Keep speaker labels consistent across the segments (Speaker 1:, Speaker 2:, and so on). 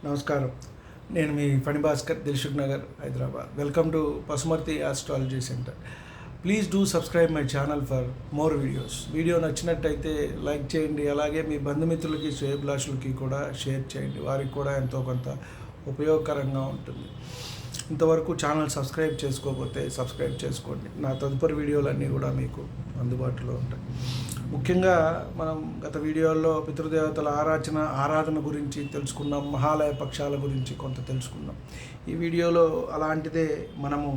Speaker 1: నమస్కారం. నేను మీ Phani Bhaskar, Dilsukhnagar, Hyderabad. Welcome to Pasumarthi astrology centre. Please do subscribe my channel for more videos. Video నచ్చినట్టయితే like చేయండి. అలాగే మీ బంధుమిత్రులకి, శ్రేయభిలాషులకి కూడా షేర్ చేయండి. వారికి కూడా ఎంతో కొంత ఉపయోగకరంగా ఉంటుంది. ఇంతవరకు ఛానల్ సబ్స్క్రైబ్ చేసుకోకపోతే సబ్స్క్రైబ్ చేసుకోండి. నా తదుపరి వీడియోలన్నీ కూడా మీకు అందుబాటులో ఉంటాయి. ముఖ్యంగా మనం గత వీడియోల్లో పితృదేవతల ఆరాధన గురించి తెలుసుకున్నాం. మహాలయ పక్షాల గురించి కొంత తెలుసుకున్నాం. ఈ వీడియోలో అలాంటిదే మనము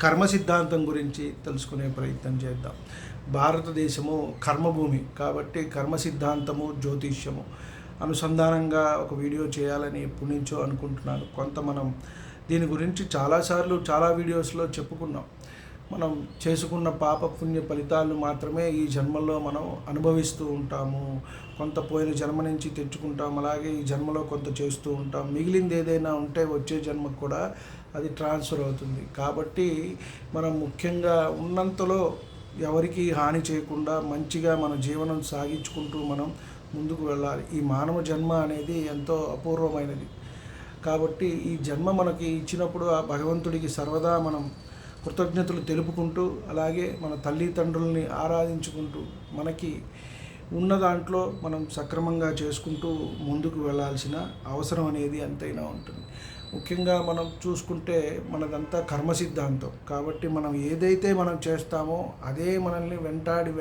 Speaker 1: కర్మ సిద్ధాంతం గురించి తెలుసుకునే ప్రయత్నం చేద్దాం. భారతదేశము కర్మభూమి కాబట్టి కర్మ సిద్ధాంతము, జ్యోతిష్యము అనుసంధానంగా ఒక వీడియో చేయాలని ఎప్పటి నుంచో అనుకుంటున్నాను. కొంత మనం దీని గురించి చాలాసార్లు చాలా వీడియోస్లో చెప్పుకున్నాం. మనం చేసుకున్న పాప పుణ్య ఫలితాలు మాత్రమే ఈ జన్మలో మనం అనుభవిస్తూ ఉంటాము. కొంత పోయిన జన్మ నుంచి తెచ్చుకుంటాం. అలాగే ఈ జన్మలో కొంత చేస్తూ ఉంటాం. మిగిలింది ఏదైనా ఉంటే వచ్చే జన్మకు కూడా అది ట్రాన్స్ఫర్ అవుతుంది. కాబట్టి మనం ముఖ్యంగా ఉన్నంతలో ఎవరికి హాని చేయకుండా మంచిగా మన జీవనం సాగించుకుంటూ మనం ముందుకు వెళ్ళాలి. ఈ మానవ జన్మ అనేది ఎంతో అపూర్వమైనది. కాబట్టి ఈ జన్మ మనకి ఇచ్చినప్పుడు ఆ భగవంతుడికి సర్వదా మనం కృతజ్ఞతలు తెలుపుకుంటూ, అలాగే మన తల్లిదండ్రుల్ని ఆరాధించుకుంటూ, మనకి ఉన్న దాంట్లో మనం సక్రమంగా చేసుకుంటూ ముందుకు వెళ్ళాల్సిన అవసరం అనేది ఎంతైనా ఉంటుంది. ముఖ్యంగా మనం చూసుకుంటే మనదంతా కర్మ సిద్ధాంతం కాబట్టి మనం ఏదైతే మనం చేస్తామో అదే మనల్ని వెంటాడి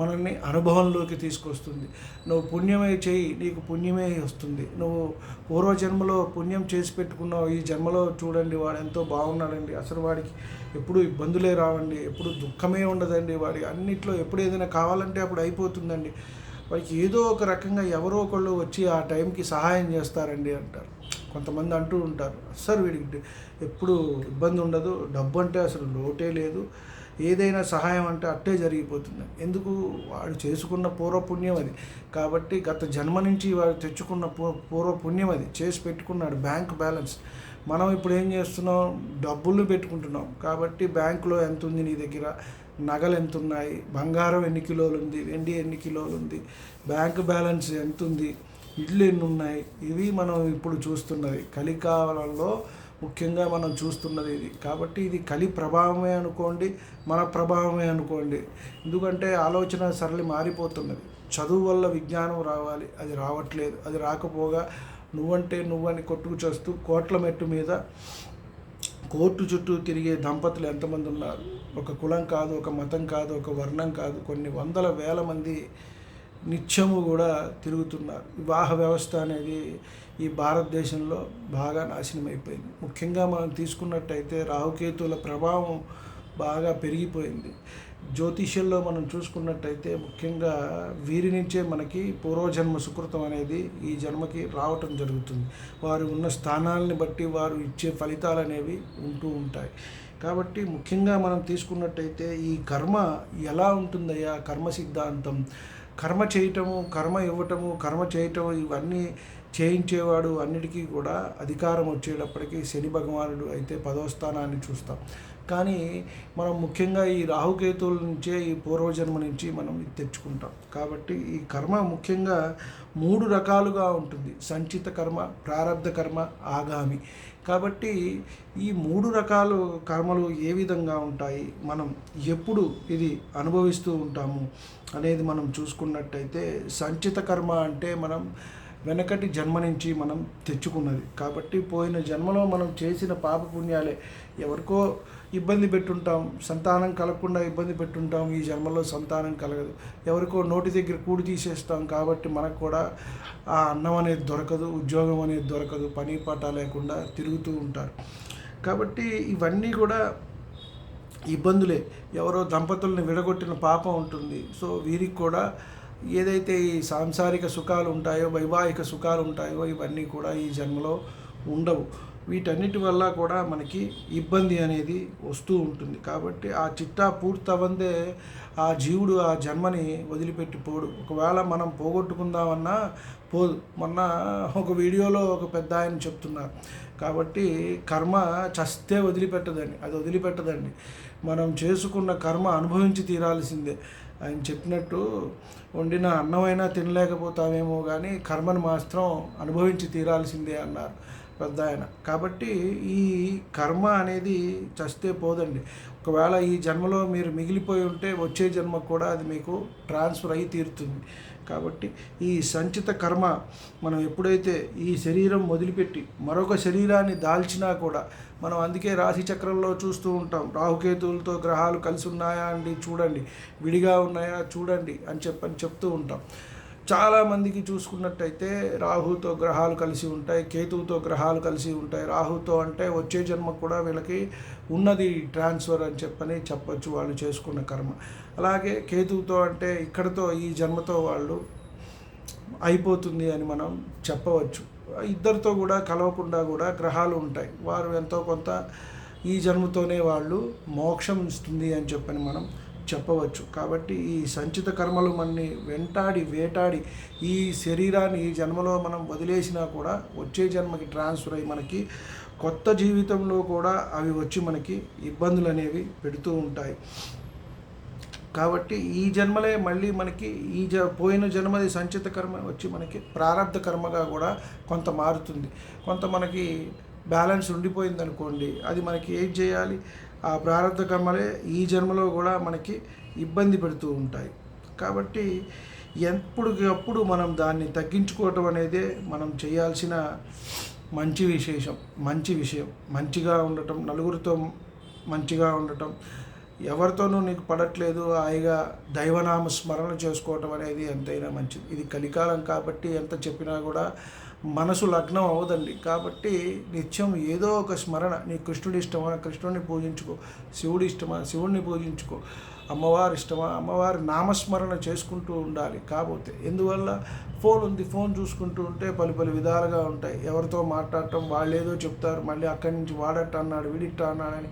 Speaker 1: మనల్ని అనుభవంలోకి తీసుకొస్తుంది. నువ్వు పుణ్యమే చేయి, నీకు పుణ్యమే వస్తుంది. నువ్వు పూర్వజన్మలో పుణ్యం చేసి పెట్టుకున్నావు, ఈ జన్మలో చూడండి వాడు ఎంతో బాగున్నాడండి, అసలు వాడికి ఎప్పుడు ఇబ్బందులే రావండి, ఎప్పుడు దుఃఖమే ఉండదండి, వాడి అన్నిట్లో ఎప్పుడు ఏదైనా కావాలంటే అప్పుడు అయిపోతుందండి, వాడికి ఏదో ఒక రకంగా ఎవరో ఒకళ్ళు వచ్చి ఆ టైంకి సహాయం చేస్తారండి అంటారు. కొంతమంది అంటూ ఉంటారు, అసలు వీడికి ఎప్పుడు ఇబ్బంది ఉండదు, డబ్బు అంటే అసలు లోటే లేదు, ఏదైనా సహాయం అంటే అట్టే జరిగిపోతుంది. ఎందుకు? వాడు చేసుకున్న పూర్వపుణ్యం అది. కాబట్టి గత జన్మ నుంచి వాడు తెచ్చుకున్న పూర్వపుణ్యం అది చేసి పెట్టుకున్నాడు బ్యాంక్ బ్యాలెన్స్. మనం ఇప్పుడు ఏం చేస్తున్నాం? డబ్బులు పెట్టుకుంటున్నాం. కాబట్టి బ్యాంకులో ఎంత ఉంది నీ దగ్గర, నగలు ఎంత ఉన్నాయి, బంగారం ఎన్ని కిలోలు ఉంది, వెండి ఎన్ని కిలోలు ఉంది, బ్యాంక్ బ్యాలెన్స్ ఎంత ఉంది, ఇళ్ళు ఎన్ని ఉన్నాయి, ఇవి మనం ఇప్పుడు చూస్తున్నది. కలికాలంలో ముఖ్యంగా మనం చూస్తున్నది ఇది. కాబట్టి ఇది కలి ప్రభావమే అనుకోండి, మన ప్రభావమే అనుకోండి. ఎందుకంటే ఆలోచన సరళి మారిపోతున్నది. చదువు వల్ల విజ్ఞానం రావాలి, అది రావట్లేదు. అది రాకపోగా నువ్వంటే నువ్వని కొట్టుకు చేస్తూ కోట్ల మెట్టు మీద కోర్టు చుట్టూ తిరిగే దంపతులు ఎంతమంది ఉన్నారు? ఒక కులం కాదు, ఒక మతం కాదు, ఒక వర్ణం కాదు, కొన్ని వందల వేల మంది నిత్యము కూడా తిరుగుతున్నారు. వివాహ వ్యవస్థ అనేది ఈ భారతదేశంలో బాగా నాశనం అయిపోయింది. ముఖ్యంగా మనం తీసుకున్నట్టయితే రాహుకేతుల ప్రభావం బాగా పెరిగిపోయింది. జ్యోతిష్యంలో మనం చూసుకున్నట్టయితే ముఖ్యంగా వీరి నుంచే మనకి పూర్వజన్మ సుకృతం అనేది ఈ జన్మకి రావటం జరుగుతుంది. వారు ఉన్న స్థానాలని బట్టి వారు ఇచ్చే ఫలితాలు అనేవి ఉంటూ ఉంటాయి. కాబట్టి ముఖ్యంగా మనం తీసుకున్నట్టయితే ఈ కర్మ ఎలా ఉంటుందయ్యా? కర్మ సిద్ధాంతం, కర్మ చేయటము, కర్మ ఇవ్వటము, కర్మ చేయటము, ఇవన్నీ చేయించేవాడు అన్నిటికీ కూడా అధికారం వచ్చేటప్పటికీ శని భగవానుడు అయితే 10వ స్థానాన్ని చూస్తాం. కానీ మనం ముఖ్యంగా ఈ రాహుకేతువుల నుంచే ఈ పూర్వజన్మ నుంచి మనం ఇది తెచ్చుకుంటాం. కాబట్టి ఈ కర్మ ముఖ్యంగా 3 రకాలుగా ఉంటుంది: సంచిత కర్మ, ప్రారబ్ధ కర్మ, ఆగామి. కాబట్టి ఈ 3 రకాలు కర్మలు ఏ విధంగా ఉంటాయి, మనం ఎప్పుడు ఇది అనుభవిస్తూ ఉంటాము అనేది మనం చూసుకున్నట్టయితే, సంచిత కర్మ అంటే మనం వెనకటి జన్మ నుంచి మనం తెచ్చుకున్నది. కాబట్టి పోయిన జన్మలో మనం చేసిన పాపపుణ్యాలే. ఎవరికో ఇబ్బంది పెట్టుంటాం, సంతానం కలగకుండా ఇబ్బంది పెట్టుంటాం, ఈ జన్మలో సంతానం కలగదు. ఎవరికో నోటి దగ్గర కూడి తీసేస్తాం కాబట్టి మనకు కూడా ఆ అన్నం అనేది దొరకదు, ఉద్యోగం అనేది దొరకదు, పని పాట లేకుండా తిరుగుతూ ఉంటారు. కాబట్టి ఇవన్నీ కూడా ఇబ్బందులే. ఎవరో దంపతుల్ని విడగొట్టిన పాపం ఉంటుంది. సో వీరికి కూడా ఏదైతే ఈ సాంసారిక సుఖాలు ఉంటాయో, వైవాహిక సుఖాలు ఉంటాయో, ఇవన్నీ కూడా ఈ జన్మలో ఉండవు. వీటన్నిటి వల్ల కూడా మనకి ఇబ్బంది అనేది వస్తూ ఉంటుంది. కాబట్టి ఆ చిట్టా పూర్తవందే ఆ జీవుడు ఆ జన్మని వదిలిపెట్టి పోడు. ఒకవేళ మనం పోగొట్టుకుందామన్నా పోదు. మొన్న ఒక వీడియోలో ఒక పెద్ద ఆయన చెప్తున్నారు. కాబట్టి కర్మ చస్తే వదిలిపెట్టదండి, అది వదిలిపెట్టదండి. మనం చేసుకున్న కర్మ అనుభవించి తీరాల్సిందే. ఆయన చెప్పినట్టు వండిన అన్నమైనా తినలేకపోతామేమో కానీ కర్మను మాత్రం అనుభవించి తీరాల్సిందే అన్నారు పెద్ద ఆయన. కాబట్టి ఈ కర్మ అనేది చస్తే పోదండి. ఒకవేళ ఈ జన్మలో మీరు మిగిలిపోయి ఉంటే వచ్చే జన్మకు కూడా అది మీకు ట్రాన్స్ఫర్ అయ్యి తీరుతుంది. కాబట్టి ఈ సంచిత కర్మ మనం ఎప్పుడైతే ఈ శరీరం వదిలిపెట్టి మరొక శరీరాన్ని దాల్చినా కూడా మనం అందుకే రాశి చక్రంలో చూస్తూ ఉంటాం, రాహుకేతువులతో గ్రహాలు కలిసి ఉన్నాయా అండి చూడండి, విడిగా ఉన్నాయా చూడండి అని చెప్తూ ఉంటాం. చాలామందికి చూసుకున్నట్టయితే రాహుతో గ్రహాలు కలిసి ఉంటాయి, కేతువుతో గ్రహాలు కలిసి ఉంటాయి. రాహుతో అంటే వచ్చే జన్మ కూడా వీళ్ళకి ఉన్నది ట్రాన్స్ఫర్ అని చెప్పచ్చు వాళ్ళు చేసుకున్న కర్మ. అలాగే కేతువుతో అంటే ఇక్కడతో ఈ జన్మతో వాళ్ళు అయిపోతుంది అని మనం చెప్పవచ్చు. ఇద్దరితో కూడా కలవకుండా కూడా గ్రహాలు ఉంటాయి, వారు ఎంతో కొంత ఈ జన్మతోనే వాళ్ళు మోక్షం ఇస్తుంది అని మనం చెప్పవచ్చు. కాబట్టి ఈ సంచిత కర్మలు మనని వేటాడి ఈ శరీరాన్ని ఈ జన్మలో మనం వదిలేసినా కూడా వచ్చే జన్మకి ట్రాన్స్ఫర్ అయ్యి మనకి కొత్త జీవితంలో కూడా అవి వచ్చి మనకి ఇబ్బందులు అనేవి పెడుతూ ఉంటాయి. కాబట్టి ఈ జన్మలే మళ్ళీ మనకి పోయిన జన్మది సంచిత కర్మ వచ్చి మనకి ప్రారంధ కర్మగా కూడా కొంత మారుతుంది. కొంత మనకి బ్యాలెన్స్ ఉండిపోయింది అనుకోండి, అది మనకి ఏం చేయాలి, ఆ ప్రారంధ కర్మలే ఈ జన్మలో కూడా మనకి ఇబ్బంది పెడుతూ ఉంటాయి. కాబట్టి ఎప్పటికప్పుడు మనం దాన్ని తగ్గించుకోవటం అనేదే మనం చేయాల్సిన మంచి విషయం. మంచిగా ఉండటం, నలుగురితో మంచిగా ఉండటం, ఎవరితోనూ నీకు పడట్లేదు హాయిగా దైవనామ స్మరణ చేసుకోవటం అనేది ఎంతైనా మంచిది. ఇది కలికాలం కాబట్టి ఎంత చెప్పినా కూడా మనసు లగ్నం అవ్వదండి. కాబట్టి నిత్యం ఏదో ఒక స్మరణ, నీ కృష్ణుడి ఇష్టమా కృష్ణుడిని పూజించుకో, శివుడి ఇష్టమా శివుడిని పూజించుకో, అమ్మవారి ఇష్టమా అమ్మవారి నామస్మరణ చేసుకుంటూ ఉండాలి. కాకపోతే ఎందువల్ల ఫోన్ ఉంది, ఫోన్ చూసుకుంటూ ఉంటే పలు విధాలుగా ఉంటాయి. ఎవరితో మాట్లాడటం, వాళ్ళు ఏదో చెప్తారు, మళ్ళీ అక్కడి నుంచి వాడట్ట అన్నాడు వీడిట్ట అన్నాడని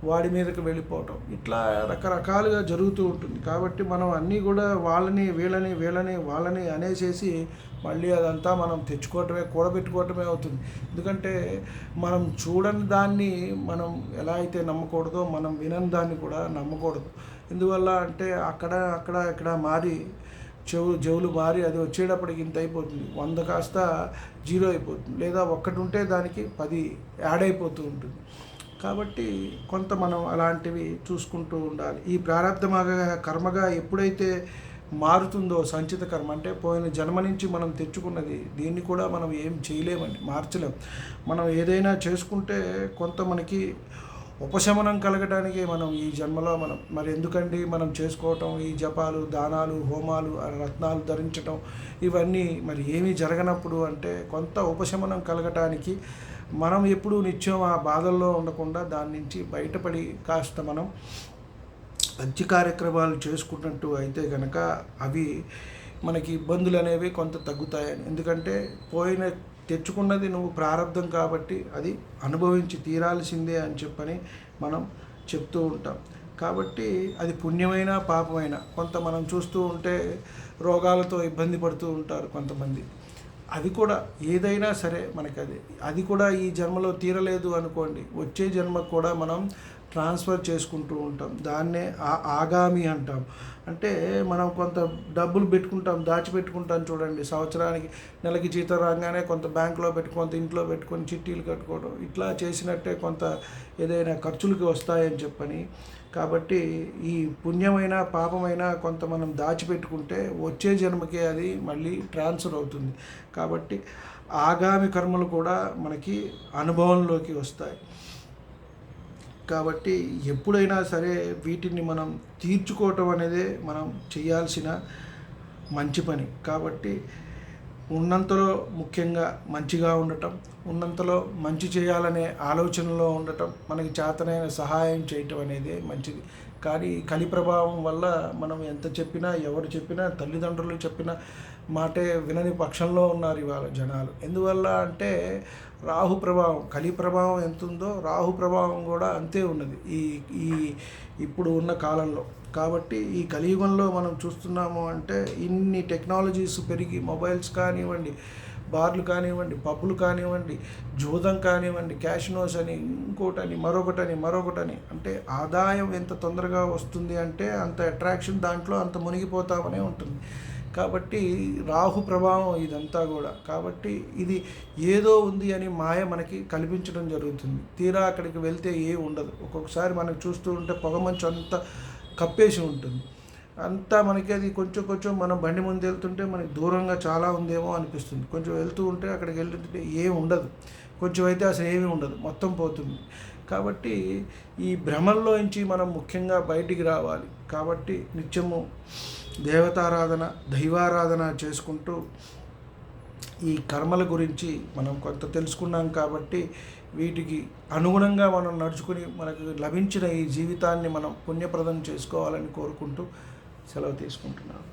Speaker 1: వాడి మీదకి వెళ్ళిపోవటం, ఇట్లా రకరకాలుగా జరుగుతూ ఉంటుంది. కాబట్టి మనం అన్నీ కూడా వాళ్ళని అనేసేసి మళ్ళీ అదంతా మనం కూడబెట్టుకోవటమే అవుతుంది. ఎందుకంటే మనం చూడని దాన్ని మనం ఎలా అయితే నమ్మకూడదో, మనం వినని దాన్ని కూడా నమ్మకూడదు. ఎందువల్ల అంటే అక్కడ మారి చెవులు మారి అది వచ్చేటప్పటికి ఇంత అయిపోతుంది, 100 కాస్త 0 అయిపోతుంది, లేదా 1 ఉంటే దానికి 10 యాడ్ అయిపోతూ ఉంటుంది. కాబట్టి కొంత మనం అలాంటివి చూసుకుంటూ ఉండాలి. ఈ ప్రారంధమాగా కర్మగా ఎప్పుడైతే మారుతుందో సంచిత కర్మ అంటే పోయిన జన్మ నుంచి మనం తెచ్చుకున్నది, దీన్ని కూడా మనం ఏం చేయలేమండి, మార్చలేం. మనం ఏదైనా చేసుకుంటే కొంత మనకి ఉపశమనం కలగడానికి మనం ఈ జన్మలో మరి ఎందుకండి మనం చేసుకోవటం, ఈ జపాలు, దానాలు, హోమాలు, రత్నాలు ధరించటం, ఇవన్నీ మరి ఏమీ జరగనప్పుడు అంటే కొంత ఉపశమనం కలగటానికి మనం ఎప్పుడూ నిత్యం ఆ బాధల్లో ఉండకుండా దాని నుంచి బయటపడి కాస్త మనం మంచి కార్యక్రమాలు చేసుకున్నట్టు అయితే కనుక అవి మనకి ఇబ్బందులు అనేవి కొంత తగ్గుతాయని. ఎందుకంటే తెచ్చుకున్నది నువ్వు ప్రారంధం కాబట్టి అది అనుభవించి తీరాల్సిందే అని మనం చెప్తూ ఉంటాం. కాబట్టి అది పుణ్యమైన పాపమైన కొంత మనం చూస్తూ ఉంటే రోగాలతో ఇబ్బంది పడుతూ ఉంటారు కొంతమంది. అది కూడా ఏదైనా సరే మనకి అది కూడా ఈ జన్మలో తీరలేదు అనుకోండి, వచ్చే జన్మకు కూడా మనం ట్రాన్స్ఫర్ చేసుకుంటూ ఉంటాం. దాన్నే ఆగామి అంటాం. అంటే మనం కొంత డబ్బులు దాచిపెట్టుకుంటాం చూడండి, సంవత్సరానికి నెలకి జీతం రాగానే కొంత బ్యాంకులో కొంత ఇంట్లో పెట్టుకొని చిట్టీలు కట్టుకోవడం, ఇట్లా చేసినట్టే కొంత ఏదైనా ఖర్చులకి వస్తాయని కాబట్టి ఈ పుణ్యమైన పాపమైన కొంత మనం దాచిపెట్టుకుంటే వచ్చే జన్మకే అది మళ్ళీ ట్రాన్స్ఫర్ అవుతుంది. కాబట్టి ఆగామి కర్మలు కూడా మనకి అనుభవంలోకి వస్తాయి. కాబట్టి ఎప్పుడైనా సరే వీటిని మనం తీర్చుకోవటం అనేదే మనం చేయాల్సిన మంచి పని. కాబట్టి ఉన్నంతలో ముఖ్యంగా మంచిగా ఉండటం, ఉన్నంతలో మంచి చేయాలనే ఆలోచనలో ఉండటం, మనకి చేతనైన సహాయం చేయటం అనేది మంచిది. కానీ కలి ప్రభావం వల్ల మనం ఎంత చెప్పినా, ఎవరు చెప్పినా, తల్లిదండ్రులు చెప్పిన మాటే వినని పక్షంలో ఉన్నారు ఇవాళ జనాలు. ఎందువల్ల అంటే రాహు ప్రభావం, కలి ప్రభావం ఎంత ఉందో రాహు ప్రభావం కూడా అంతే ఉన్నది ఈ ఇప్పుడు ఉన్న కాలంలో. కాబట్టి ఈ కలియుగంలో మనం చూస్తున్నాము అంటే ఇన్ని టెక్నాలజీస్ పెరిగి, మొబైల్స్ కానివ్వండి, బార్లు కానివ్వండి, పబ్బులు కానివ్వండి, జూదం కానివ్వండి, క్యాషినోస్ అని, ఇంకోటని, మరొకటని అంటే ఆదాయం ఎంత తొందరగా వస్తుంది అంటే అంత అట్రాక్షన్ దాంట్లో అంత మునిగిపోతామనే ఉంటుంది. కాబట్టి రాహు ప్రభావం ఇదంతా కూడా. కాబట్టి ఇది ఏదో ఉంది అని మాయ మనకి కల్పించడం జరుగుతుంది. తీరా అక్కడికి వెళ్తే ఏం ఉండదు. ఒక్కొక్కసారి మనకు చూస్తూ ఉంటే పొగమంచు అంతా కప్పేసి ఉంటుంది. అంతా మనకి అది కొంచెం మనం బండి ముందు వెళ్తుంటే మనకి దూరంగా చాలా ఉందేమో అనిపిస్తుంది. కొంచెం వెళ్తూ ఉంటే అక్కడికి వెళ్తుంటే ఏం ఉండదు, కొంచెం అయితే అసలు ఏమీ ఉండదు, మొత్తం పోతుంది. కాబట్టి ఈ భ్రమల్లోంచి మనం ముఖ్యంగా బయటికి రావాలి. కాబట్టి నిత్యము దేవతారాధన, దైవారాధన చేసుకుంటూ ఈ కర్మల గురించి మనం కొంత తెలుసుకున్నాం. కాబట్టి వీటికి అనుగుణంగా మనం నడుచుకుని మనకు లభించిన ఈ జీవితాన్ని మనం పుణ్యప్రదం చేసుకోవాలని కోరుకుంటూ సెలవు తీసుకుంటున్నాను.